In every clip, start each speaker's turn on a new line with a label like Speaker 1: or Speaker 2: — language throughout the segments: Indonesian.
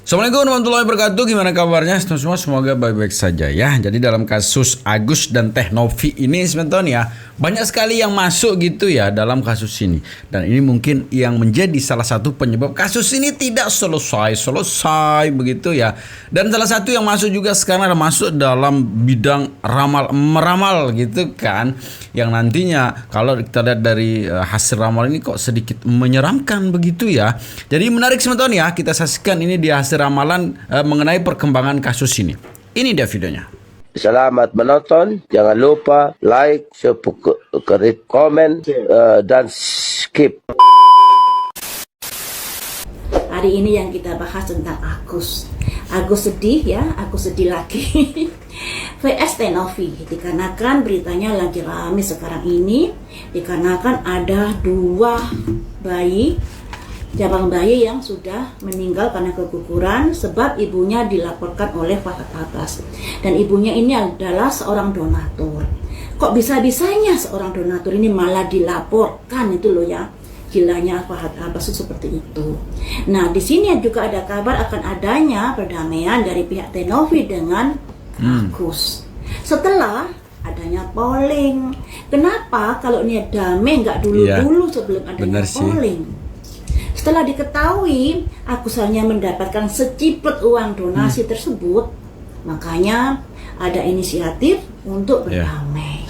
Speaker 1: Assalamualaikum warahmatullahi wabarakatuh. Gimana kabarnya semua? Semoga baik-baik saja ya. Jadi dalam kasus Agus dan Teh Novi ini sebetulnya banyak sekali yang masuk gitu ya dalam kasus ini. Dan ini mungkin yang menjadi salah satu penyebab kasus ini tidak selesai begitu ya. Dan salah satu yang masuk juga sekarang adalah masuk dalam bidang meramal gitu kan. Yang nantinya kalau kita lihat dari hasil ramal ini kok sedikit menyeramkan begitu ya. Jadi menarik sebetulnya ya, kita saksikan ini di hasil ramalan mengenai perkembangan kasus ini. Ini dia videonya.
Speaker 2: Selamat menonton. Jangan lupa like, subscribe, komen, dan skip.
Speaker 3: Hari ini yang kita bahas tentang Agus. Agus sedih ya, Agus sedih lagi. VS Teh Novi, dikarenakan beritanya lagi rame sekarang ini, dikarenakan ada 2 bayi, jabang bayi yang sudah meninggal karena keguguran sebab ibunya dilaporkan oleh Fahad Abbas. Dan ibunya ini adalah seorang donatur. Kok bisa-bisanya seorang donatur ini malah dilaporkan, itu loh ya. Gilanya Fahad Abbas itu seperti itu. Nah, di sini juga ada kabar akan adanya perdamaian dari pihak Teh Novi dengan Agus. Setelah adanya polling. Kenapa kalau ini damai nggak dulu-dulu sebelum adanya polling? Setelah diketahui Agus hanya mendapatkan seciput uang donasi tersebut, makanya ada inisiatif untuk berdamai.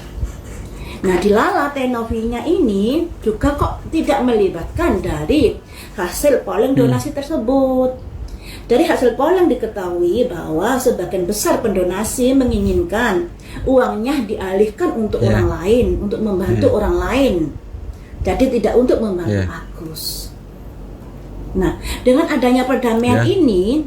Speaker 3: Nah, dilala Teh Novi-nya ini juga kok tidak melibatkan dari hasil polling donasi tersebut. Dari hasil polling diketahui bahwa sebagian besar pendonasi menginginkan uangnya dialihkan untuk orang lain, untuk membantu orang lain. Jadi tidak untuk membantu Agus. Nah, dengan adanya perdamaian ini,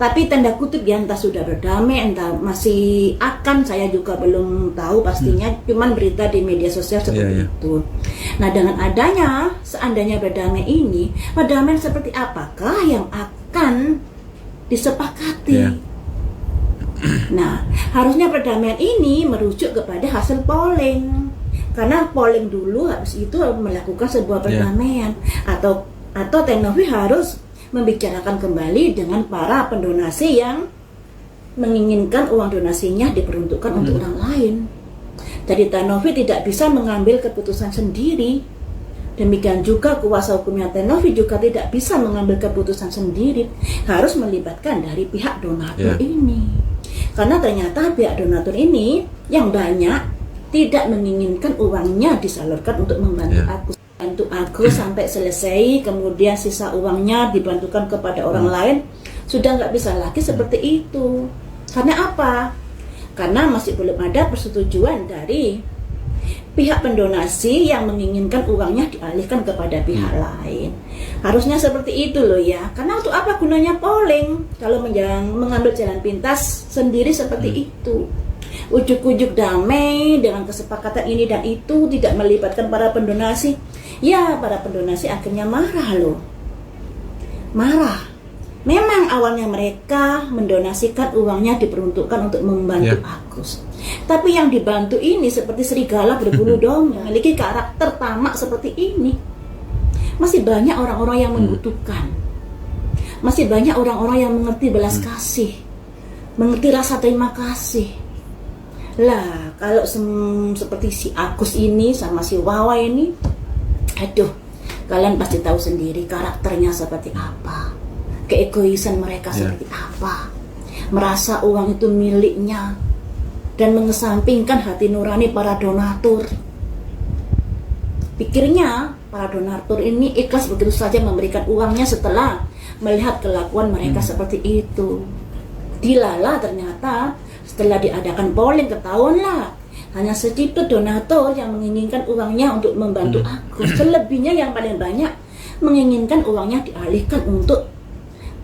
Speaker 3: tapi tanda kutip ya, entah sudah berdamai, entah masih akan, saya juga belum tahu pastinya, cuman berita di media sosial seperti itu. Nah, dengan adanya seandainya berdamai ini, perdamaian seperti apakah yang akan disepakati? Nah, harusnya perdamaian ini merujuk kepada hasil polling, karena polling dulu habis itu melakukan sebuah perdamaian, atau Teh Novi harus membicarakan kembali dengan para pendonasi yang menginginkan uang donasinya diperuntukkan untuk orang lain. Jadi Teh Novi tidak bisa mengambil keputusan sendiri. Demikian juga kuasa hukumnya Teh Novi juga tidak bisa mengambil keputusan sendiri. Harus melibatkan dari pihak donatur ini. Karena ternyata pihak donatur ini yang banyak tidak menginginkan uangnya disalurkan untuk membantu Agus sampai selesai, kemudian sisa uangnya dibantukan kepada orang lain. Sudah nggak bisa lagi seperti itu. Karena apa? Karena masih belum ada persetujuan dari pihak pendonasi yang menginginkan uangnya dialihkan kepada pihak lain. Harusnya seperti itu loh ya. Karena untuk apa gunanya polling kalau mengambil jalan pintas sendiri seperti itu? Ujuk-ujuk damai dengan kesepakatan ini dan itu, tidak melibatkan para pendonasi. Ya, para pendonasi akhirnya marah loh. Marah. Memang awalnya mereka mendonasikan uangnya diperuntukkan untuk membantu Agus. Tapi yang dibantu ini seperti serigala berbulu domba, memiliki karakter tamak seperti ini. Masih banyak orang-orang yang membutuhkan. Masih banyak orang-orang yang mengerti belas kasih, mengerti rasa terima kasih. Lah, kalau seperti si Agus ini sama si Wawa ini, aduh, kalian pasti tahu sendiri karakternya seperti apa, keegoisan mereka seperti apa, merasa uang itu miliknya, dan mengesampingkan hati nurani para donatur. Pikirnya para donatur ini ikhlas begitu saja memberikan uangnya setelah melihat kelakuan mereka seperti itu. Dilala ternyata setelah diadakan polling ketahuanlah hanya sedikit donatur yang menginginkan uangnya untuk membantu Agus. Selebihnya yang paling banyak menginginkan uangnya dialihkan untuk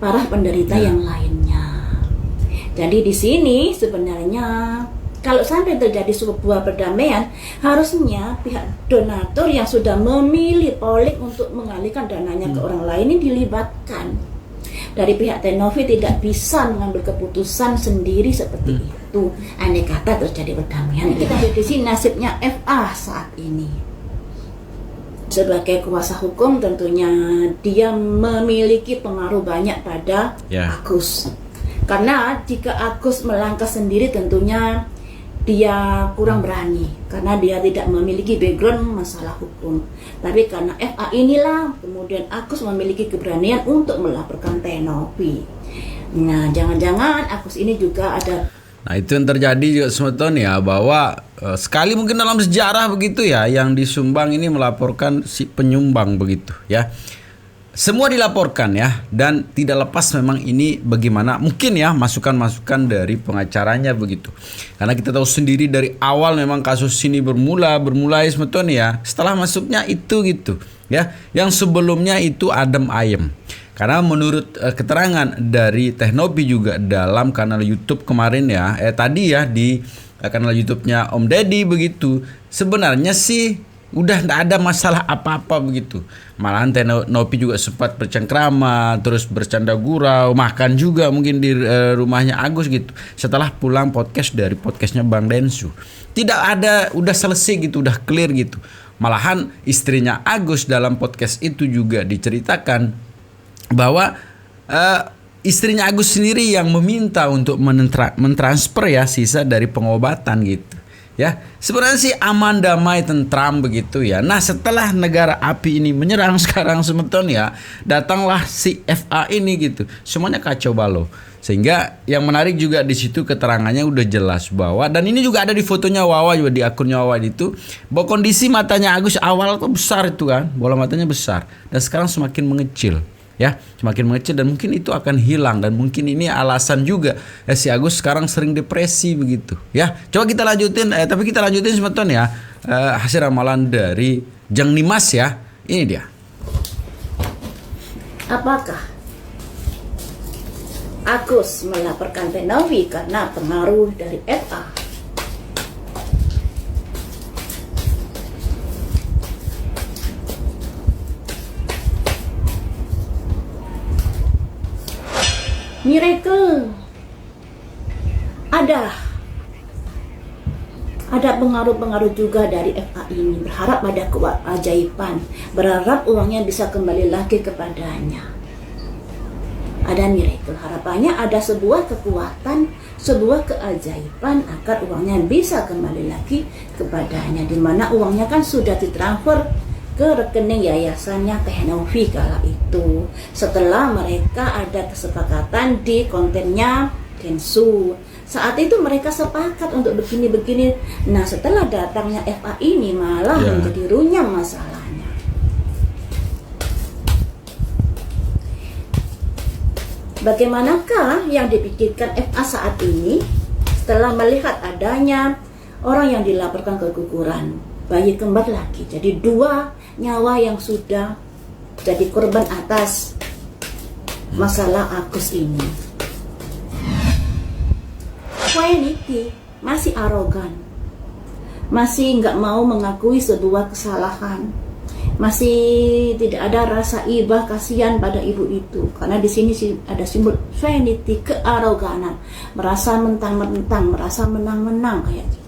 Speaker 3: para penderita yang lainnya. Jadi di sini sebenarnya kalau sampai terjadi sebuah perdamaian, harusnya pihak donatur yang sudah memilih polling untuk mengalihkan dananya ke orang lain ini dilibatkan. Dari pihak Teh Novi tidak bisa mengambil keputusan sendiri seperti itu. Andai kata terjadi perdamaian, kita lihat di sini nasibnya FA saat ini. sebagai kuasa hukum tentunya dia memiliki pengaruh banyak pada Agus. Karena jika Agus melangkah sendiri tentunya dia kurang berani karena dia tidak memiliki background masalah hukum. Tapi karena FA inilah kemudian Agus memiliki keberanian untuk melaporkan Teh Novi. Nah, jangan-jangan Agus ini juga ada.
Speaker 1: Nah, itu yang terjadi juga Smeton ya, bahwa sekali mungkin dalam sejarah begitu ya, yang disumbang ini melaporkan si penyumbang begitu ya. Semua dilaporkan ya, dan tidak lepas memang ini bagaimana mungkin ya masukan-masukan dari pengacaranya begitu. Karena kita tahu sendiri dari awal memang kasus ini bermulai Smeton ya, setelah masuknya itu gitu ya, yang sebelumnya itu adem ayem. Karena menurut keterangan dari Teh Novi juga dalam kanal YouTube kemarin ya, tadi ya di kanal YouTube-nya Om Deddy begitu, sebenarnya sih udah tidak ada masalah apa-apa begitu. Malahan Teh Novi juga sempat bercengkrama, terus bercanda gurau, makan juga mungkin di rumahnya Agus gitu. Setelah pulang dari podcastnya Bang Densu, tidak ada, udah selesai gitu, udah clear gitu. Malahan istrinya Agus dalam podcast itu juga diceritakan bahwa istrinya Agus sendiri yang meminta untuk mentransfer ya sisa dari pengobatan gitu. Ya, sebenarnya sih aman, damai, tentram begitu ya. Nah, setelah negara api ini menyerang sekarang Smeton ya, datanglah si FA ini gitu. Semuanya kacau balau. Sehingga yang menarik juga di situ keterangannya udah jelas bahwa, dan ini juga ada di fotonya Wawa juga di akunnya Wawa itu, bahwa kondisi matanya Agus awal tuh besar itu kan, bola matanya besar, dan sekarang semakin mengecil. Ya, semakin mengecil dan mungkin itu akan hilang, dan mungkin ini alasan juga si Agus sekarang sering depresi begitu. Ya, coba kita lanjutin, tapi kita lanjutin Smeton ya, hasil ramalan dari Jang Nimas ya. Ini dia.
Speaker 3: Apakah Agus melaporkan Teh Novi karena pengaruh dari FA? Miracle, ada pengaruh-pengaruh juga dari FA ini. Berharap pada keajaiban, berharap uangnya bisa kembali lagi kepadanya. Ada miracle, harapannya ada sebuah kekuatan, sebuah keajaiban agar uangnya bisa kembali lagi kepadanya. Dimana uangnya kan sudah ditransfer ke rekening yayasannya Teh Novi kala itu, setelah mereka ada kesepakatan di kontennya Densu. Saat itu mereka sepakat untuk begini-begini. Nah, setelah datangnya FA ini malah menjadi runyam masalahnya. Bagaimanakah yang dipikirkan FA saat ini setelah melihat adanya orang yang dilaporkan keguguran, bayi kembar lagi, jadi 2 nyawa yang sudah jadi korban atas masalah Agus ini. Vanity masih arogan, masih nggak mau mengakui sebuah kesalahan, masih tidak ada rasa iba kasihan pada ibu itu, karena di sini ada simbol vanity, kearoganan, merasa mentang-mentang, merasa menang-menang kayak gitu.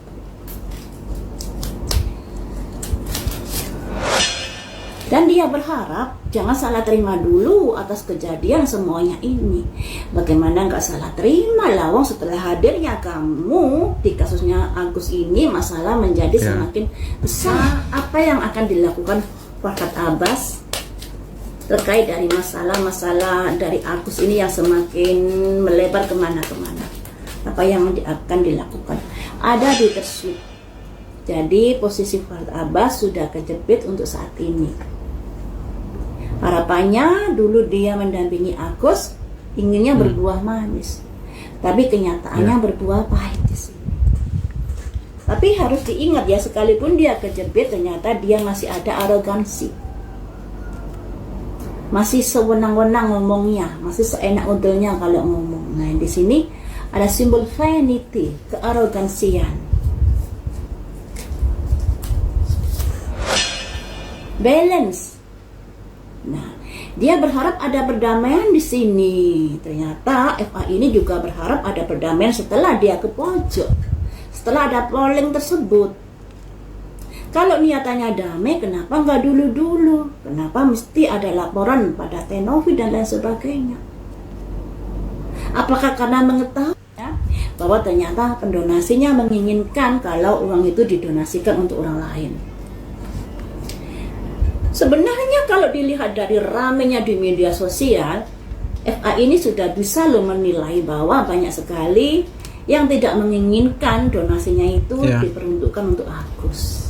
Speaker 3: Dan dia berharap jangan salah terima dulu atas kejadian semuanya ini. Bagaimana nggak salah terima, lawang setelah hadirnya kamu di kasusnya Agus ini, masalah menjadi semakin besar. Apa yang akan dilakukan Farhad Abbas terkait dari masalah-masalah dari Agus ini yang semakin melebar kemana-kemana? Apa yang akan dilakukan? Ada di tersweet. Jadi posisi Farhad Abbas sudah kejepit untuk saat ini. Harapannya dulu dia mendampingi Agus, inginnya berbuah manis, tapi kenyataannya berbuah pahit di sini. Tapi harus diingat ya, sekalipun dia kejepit, ternyata dia masih ada arogansi, masih sewenang-wenang ngomongnya, masih seenak udahnya kalau ngomong. Nah, di sini ada simbol vanity, kearogansian. Balance. Nah, dia berharap ada perdamaian di sini. Ternyata FA ini juga berharap ada perdamaian setelah dia ke pojok, setelah ada polling tersebut. Kalau niatannya damai, kenapa nggak dulu-dulu? Kenapa mesti ada laporan pada Teh Novi dan lain sebagainya? Apakah karena mengetahui bahwa ternyata pendonasinya menginginkan kalau uang itu didonasikan untuk orang lain? Sebenarnya kalau dilihat dari ramenya di media sosial, FA ini sudah bisa loh menilai bahwa banyak sekali yang tidak menginginkan donasinya itu diperuntukkan untuk Agus.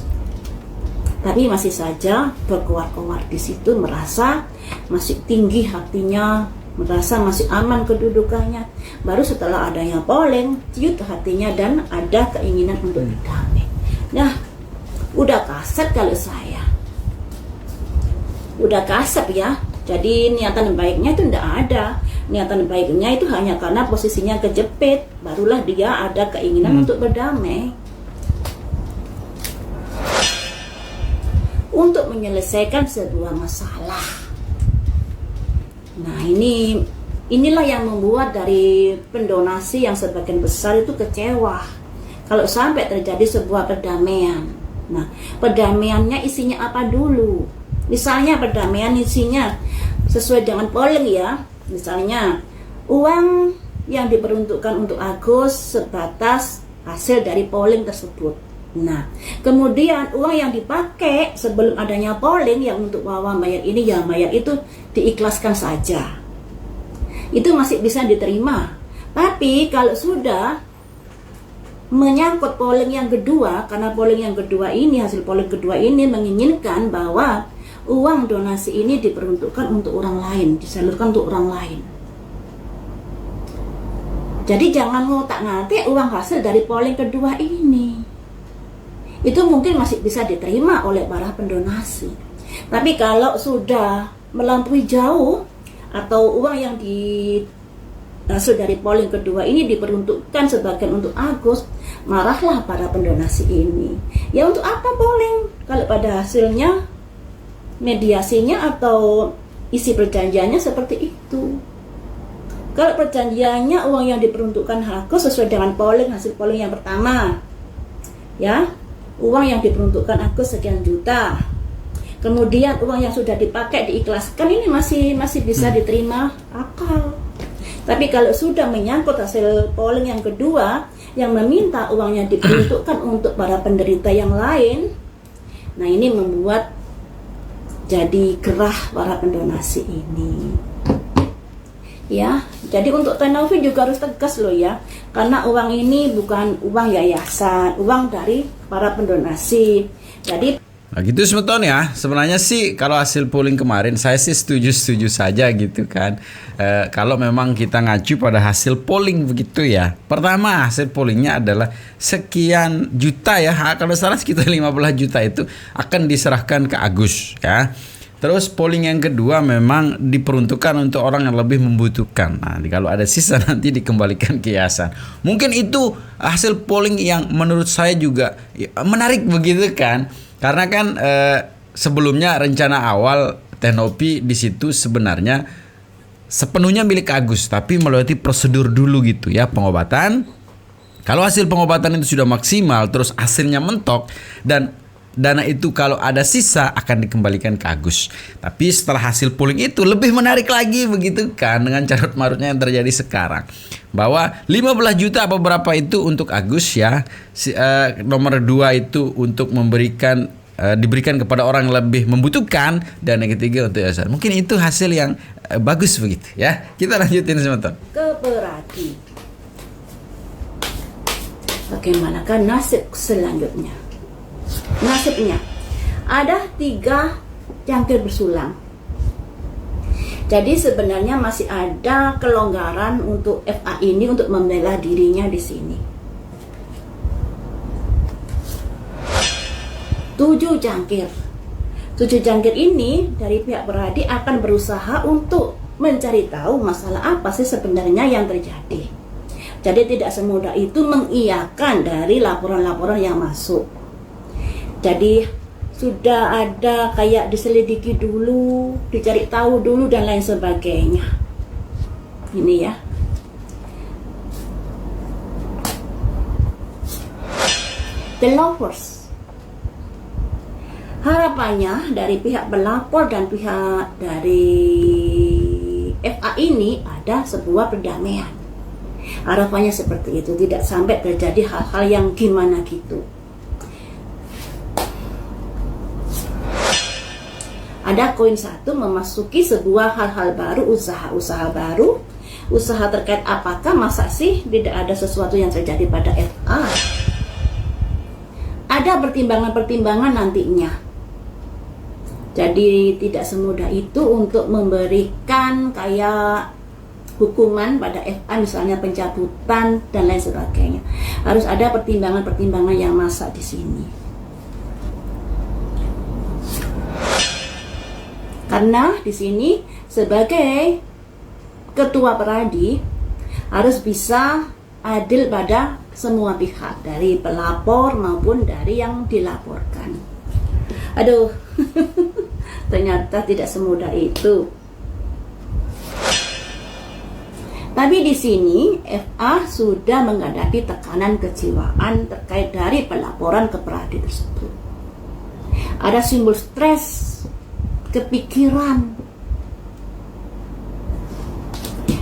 Speaker 3: Tapi masih saja berkoar-koar di situ, merasa masih tinggi hatinya, merasa masih aman kedudukannya. Baru setelah adanya polling, ciut hatinya dan ada keinginan untuk berdamai. Nah, udah kaset kalau saya. Udah kasep ya. Jadi niatan baiknya itu tidak ada. Niatan baiknya itu hanya karena posisinya kejepit, barulah dia ada keinginan untuk berdamai. Untuk menyelesaikan sebuah masalah. Nah, inilah yang membuat dari pendonasi yang sebagian besar itu kecewa kalau sampai terjadi sebuah perdamaian. Nah, perdamaiannya isinya apa dulu? Misalnya perdamaian isinya sesuai dengan polling ya. Misalnya uang yang diperuntukkan untuk Agus sebatas hasil dari polling tersebut. Nah, kemudian uang yang dipakai sebelum adanya polling yang untuk Wawa mayat ini, ya mayat itu diikhlaskan saja. Itu masih bisa diterima. Tapi kalau sudah menyangkut polling yang kedua, karena polling yang kedua ini, hasil polling kedua ini menginginkan bahwa uang donasi ini diperuntukkan untuk orang lain, disalurkan untuk orang lain. Jadi jangan ngotak-ngatik uang hasil dari polling kedua ini. Itu mungkin masih bisa diterima oleh para pendonasi. Tapi kalau sudah melampaui jauh atau uang yang hasil dari polling kedua ini diperuntukkan sebagian untuk Agus, marahlah para pendonasi ini. Ya untuk apa polling kalau pada hasilnya mediasinya atau isi perjanjiannya seperti itu? Kalau perjanjiannya uang yang diperuntukkan Agus sesuai dengan polling, hasil polling yang pertama, ya, uang yang diperuntukkan Agus sekian juta. Kemudian uang yang sudah dipakai diikhlaskan, ini masih bisa diterima akal. Tapi kalau sudah menyangkut hasil polling yang kedua yang meminta uangnya diperuntukkan untuk para penderita yang lain, nah ini membuat jadi gerah para pendonasi ini. Ya, jadi untuk Teh Novi juga harus tegas loh ya, karena uang ini bukan uang yayasan, uang dari para pendonasi. Jadi
Speaker 1: nah gitu Smeton ya. Sebenarnya sih kalau hasil polling kemarin saya sih setuju saja gitu kan. Kalau memang kita ngacu pada hasil polling begitu ya. Pertama hasil pollingnya adalah sekian juta ya. Kalau salah sekitar 15 juta itu akan diserahkan ke Agus ya. Terus polling yang kedua memang diperuntukkan untuk orang yang lebih membutuhkan. Nah, kalau ada sisa nanti dikembalikan ke yayasan. Mungkin itu hasil polling yang menurut saya juga menarik begitu kan. Karena kan sebelumnya rencana awal Teh Novi di situ sebenarnya sepenuhnya milik Agus, tapi melewati prosedur dulu gitu ya, pengobatan. Kalau hasil pengobatan itu sudah maksimal, terus hasilnya mentok dan dana itu kalau ada sisa akan dikembalikan ke Agus. Tapi setelah hasil polling itu lebih menarik lagi begitu kan, dengan carut marutnya yang terjadi sekarang. Bahwa 15 juta apa berapa itu untuk Agus ya. Nomor 2 itu untuk diberikan kepada orang yang lebih membutuhkan, dan yang ketiga untuk yayasan. Mungkin itu hasil yang bagus begitu ya. Kita lanjutin sebentar.
Speaker 3: Keberati. Bagaimanakah nasib selanjutnya? Nasibnya ada 3 cangkir bersulang. Jadi sebenarnya masih ada kelonggaran untuk FA ini untuk membela dirinya di sini. 7 cangkir. 7 cangkir ini dari pihak Berhadi akan berusaha untuk mencari tahu masalah apa sih sebenarnya yang terjadi. Jadi tidak semudah itu mengiyakan dari laporan-laporan yang masuk. Jadi sudah ada kayak diselidiki dulu, dicari tahu dulu dan lain sebagainya. Ini ya. The lovers. Harapannya dari pihak pelapor dan pihak dari FA ini ada sebuah perdamaian. Harapannya seperti itu, tidak sampai terjadi hal-hal yang gimana gitu. Ada koin 1 memasuki sebuah hal-hal baru, usaha-usaha baru, usaha terkait apakah, masa sih tidak ada sesuatu yang terjadi pada FA? Ada pertimbangan-pertimbangan nantinya. Jadi tidak semudah itu untuk memberikan kayak hukuman pada FA, misalnya pencabutan dan lain sebagainya. Harus ada pertimbangan-pertimbangan yang masak di sini. Karena di sini sebagai ketua peradi harus bisa adil pada semua pihak, dari pelapor maupun dari yang dilaporkan. Aduh, ternyata tidak semudah itu. Tapi di sini FA sudah menghadapi tekanan kejiwaan terkait dari pelaporan ke peradi tersebut. Ada simbol stres, kepikiran.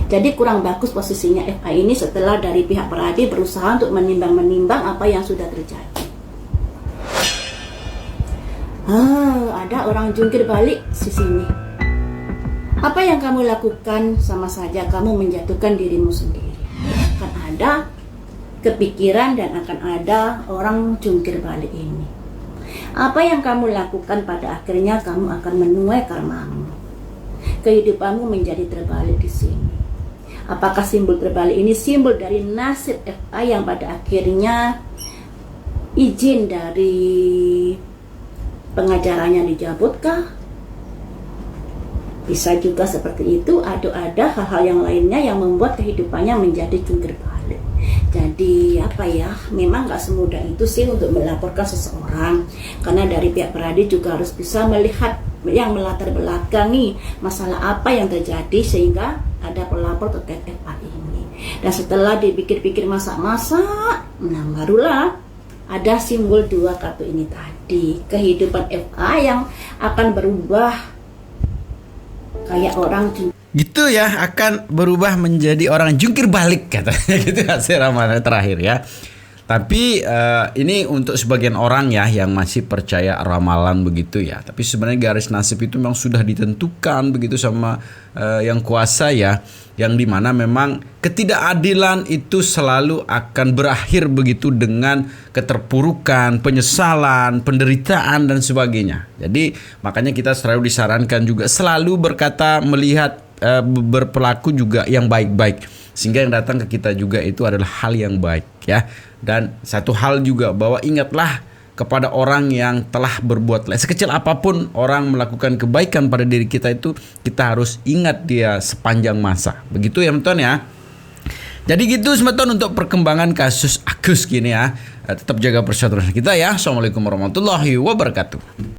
Speaker 3: Jadi kurang bagus posisinya FA ini setelah dari pihak peradi berusaha untuk menimbang-menimbang apa yang sudah terjadi. Ada orang jungkir balik di sini. Apa yang kamu lakukan sama saja kamu menjatuhkan dirimu sendiri. Akan ada kepikiran dan akan ada orang jungkir balik ini. Apa yang kamu lakukan pada akhirnya kamu akan menuai karmamu. Kehidupanmu menjadi terbalik di sini. Apakah simbol terbalik ini simbol dari nasib FA yang pada akhirnya izin dari pengajarannya dicabutkah? Bisa juga seperti itu, atau ada hal-hal yang lainnya yang membuat kehidupannya menjadi jungkir balik. Jadi apa ya, memang gak semudah itu sih untuk melaporkan seseorang, karena dari pihak peradi juga harus bisa melihat yang melatar belakangi masalah apa yang terjadi sehingga ada pelapor terkait FA ini. Dan setelah dipikir-pikir masak-masak, nah barulah ada simbol 2 kartu ini tadi. Kehidupan FA yang akan berubah kayak orang
Speaker 1: gitu ya, akan berubah menjadi orang jungkir balik katanya gitu hasil ramalan terakhir ya. Tapi ini untuk sebagian orang ya yang masih percaya ramalan begitu ya. Tapi sebenarnya garis nasib itu memang sudah ditentukan begitu sama yang kuasa ya, yang dimana memang ketidakadilan itu selalu akan berakhir begitu dengan keterpurukan, penyesalan, penderitaan dan sebagainya. Jadi makanya kita selalu disarankan juga selalu berkata, melihat, berperilaku juga yang baik-baik, sehingga yang datang ke kita juga itu adalah hal yang baik ya. Dan satu hal juga, bahwa ingatlah kepada orang yang telah berbuat sekecil apapun orang melakukan kebaikan pada diri kita, itu kita harus ingat dia sepanjang masa. Begitu ya teman-teman ya. Jadi gitu teman-teman untuk perkembangan kasus Agus gini ya. Tetap jaga persatuan kita ya. Assalamualaikum warahmatullahi wabarakatuh.